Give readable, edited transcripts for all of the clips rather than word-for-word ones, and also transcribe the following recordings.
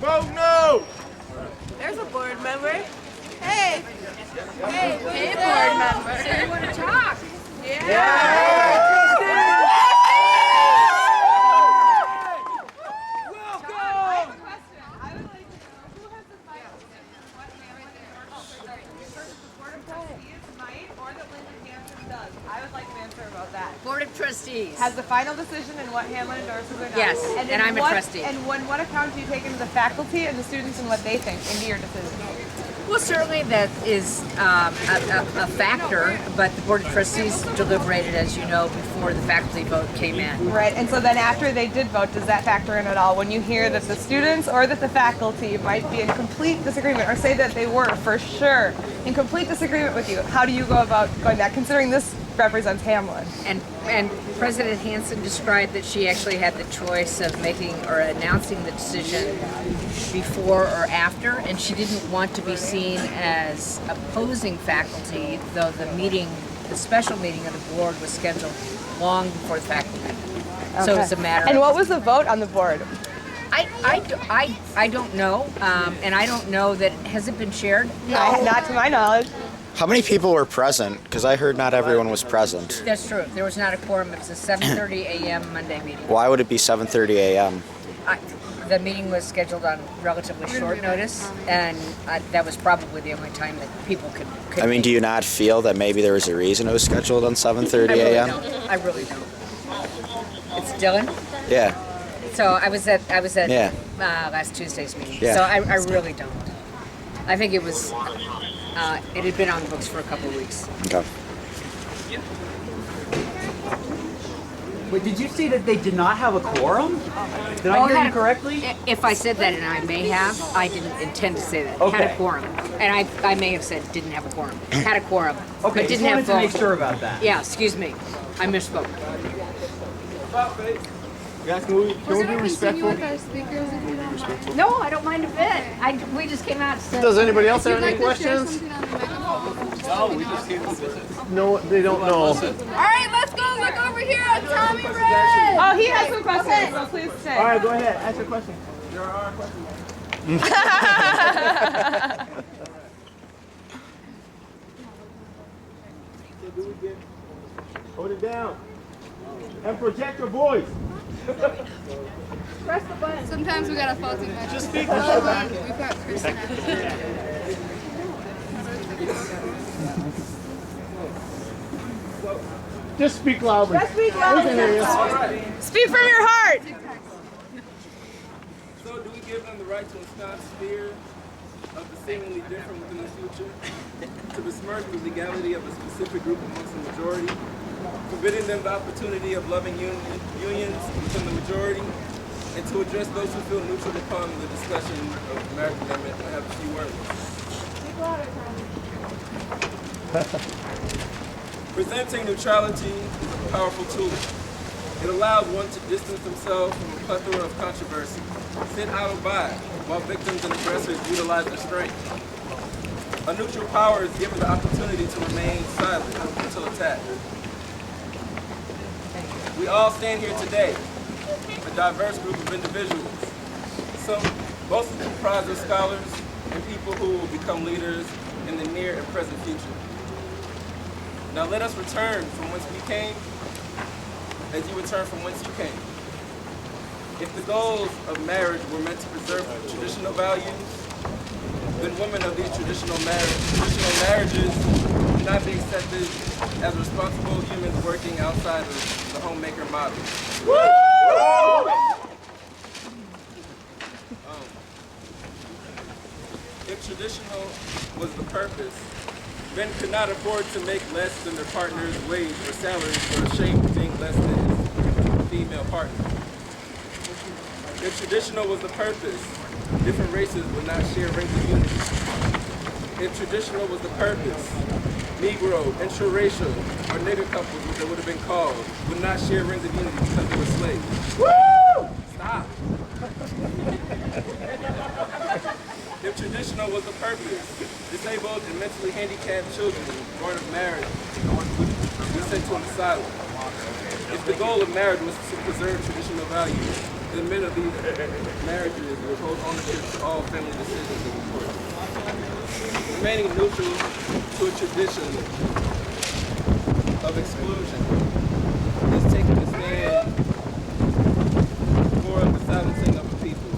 Vote no! There's a board member. Hey! Hey, board member. So you want to talk? Yeah! Board of Trustees. Has the final decision in what Hamline endorses or not? Yes, and I'm a trustee. And what account do you take into the faculty and the students and what they think into your decision? Well, certainly that is a factor, but the Board of Trustees deliberated, as you know, before the faculty vote came in. Right, and so then after they did vote, does that factor in at all? When you hear that the students or that the faculty might be in complete disagreement, or say that they were for sure in complete disagreement with you, how do you go about going back, considering this represents Hamline? And President Hansen described that she actually had the choice of making or announcing the decision before or after, and she didn't want to be seen as opposing faculty, though the special meeting of the board was scheduled long before the faculty meeting. Okay. So it's a matter And of... what was the vote on the board? I don't know, and I don't know that, has it been shared? No. Not to my knowledge. How many people were present? Because I heard not everyone was present. That's true. There was not a quorum. It was a 7:30 a.m. Monday meeting. Why would it be 7:30 a.m.? The meeting was scheduled on relatively short notice, and that was probably the only time that people could I mean, do you not feel that maybe there was a reason it was scheduled on 7:30 a.m.? I really don't. It's Dylan? Yeah. So I was at Yeah. last Tuesday's meeting. Yeah. So I really don't. I think it was, it had been on the books for a couple of weeks. Okay. Wait, did you say that they did not have a quorum? Did I hear you correctly? If I said that, and I may have, I didn't intend to say that. Okay. Had a quorum. And I may have said didn't have a quorum. Had a quorum. Okay, but just didn't wanted have to make vote. sure about that. Yeah, excuse me. I misspoke. Guys, can we be respectful? No, I don't mind a bit. We just came out. Does anybody else have any questions? No, we just came to visit. No, they don't know. All right, let's go look over here at Tommy Red. Oh, he has some questions, so please stay. All right, go ahead. Ask your question. There are questions. So do we get... Hold it down. And project your voice. Press the button. Sometimes we got a faulty mic. Just speak. We've got Kristen. Just speak loudly. Just speak loudly. Speak from your heart. So do we give them the right to ensconce fear of the seemingly different within the future, to besmirch the legality of a specific group amongst the majority, forbidding them the opportunity of loving unions within the majority, and to address those who feel neutral upon the discussion of the marriage amendment and have a few words. Presenting neutrality is a powerful tool. It allows one to distance themselves from a plethora of controversy, sit idle by while victims and aggressors utilize their strength. A neutral power is given the opportunity to remain silent until attacked. We all stand here today, a diverse group of individuals, some mostly comprised of scholars and people who will become leaders in the near and present future. Now let us return from whence we came, as you return from whence you came. If the goals of marriage were meant to preserve traditional values, then women of these traditional marriages do not be accepted as responsible humans working outside of the homemaker model. If traditional was the purpose, men could not afford to make less than their partner's wage or salaries or ashamed of being less than his female partner. If traditional was the purpose, different races would not share rings of unity. If traditional was the purpose, Negro, interracial, or nigger couples, which they would have been called, would not share rings of unity because they were slaves. Woo! Stop. If traditional was the purpose, disabled and mentally handicapped children born of marriage would be sent to an asylum. If the goal of marriage was to preserve traditional values, the men of these marriages will hold ownership to all family decisions in the court. Remaining neutral to a tradition of exclusion is taking a stand for the silencing of the people.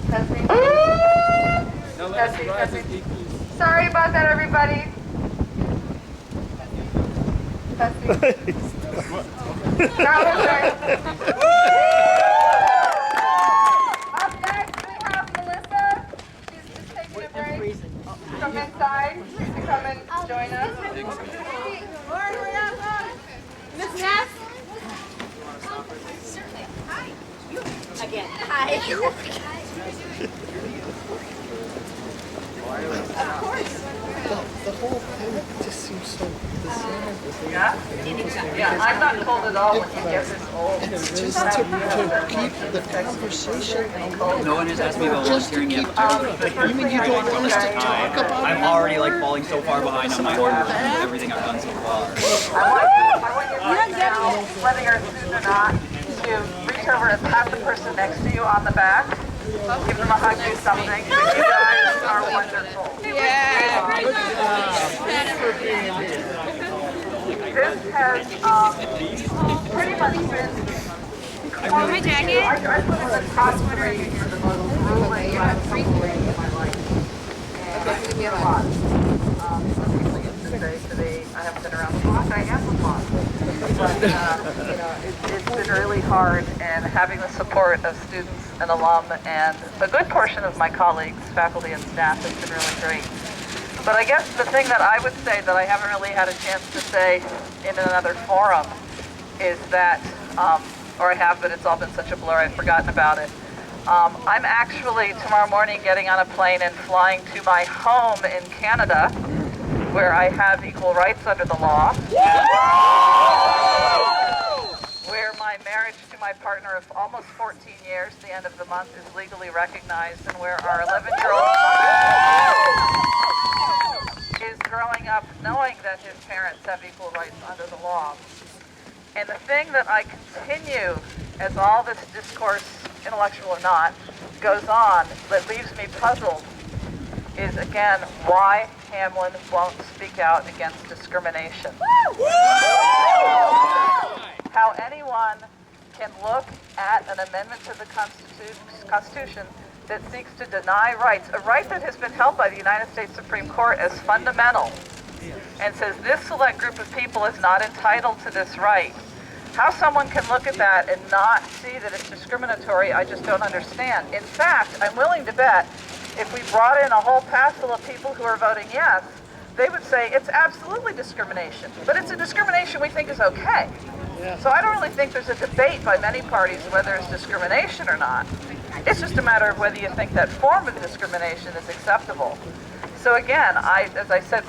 Now let us rise as equals. Sorry about that, everybody. Up next, we have Melissa. She's just taking a break from inside to come and join us. Miss Ness? Again. Hi. The whole thing just seems so bizarre. Yeah, I'm not cold at all when you get this old. It's just to keep the conversation. No one has asked me about volunteering yet. You mean you don't want us to talk about I'm already like falling so far behind on my order with everything I've done so far. I want you right now, whether you're a student or not, to reach over and pat the person next to you on the back. Give them a hug, do something. You guys are wonderful. Yeah. This has pretty much been. My jacket? I put in the top three for the most grueling last couple of days of my life. And it's been a lot. Some people used to say today I haven't been around the block, I am the block. But it's been really hard, and having the support of students and alum and a good portion of my colleagues, faculty and staff has been really great. But I guess the thing that I would say that I haven't really had a chance to say in another forum is that, or I have, but it's all been such a blur, I've forgotten about it. I'm actually tomorrow morning getting on a plane and flying to my home in Canada, where I have equal rights under the law. Where my marriage to my partner of almost 14 years, the end of the month, is legally recognized, and where our 11-year-old son is growing up knowing that his parents have equal rights under the law. And the thing that I continue, as all this discourse, intellectual or not, goes on, that leaves me puzzled, is again why Hamline won't speak out against discrimination. How anyone can look at an amendment to the Constitution that seeks to deny rights, a right that has been held by the United States Supreme Court as fundamental, and says this select group of people is not entitled to this right. How someone can look at that and not see that it's discriminatory, I just don't understand. In fact, I'm willing to bet if we brought in a whole passel of people who are voting yes, they would say it's absolutely discrimination, but it's a discrimination we think is okay. So I don't really think there's a debate by many parties whether it's discrimination or not. It's just a matter of whether you think that form of discrimination is acceptable. So again, as I said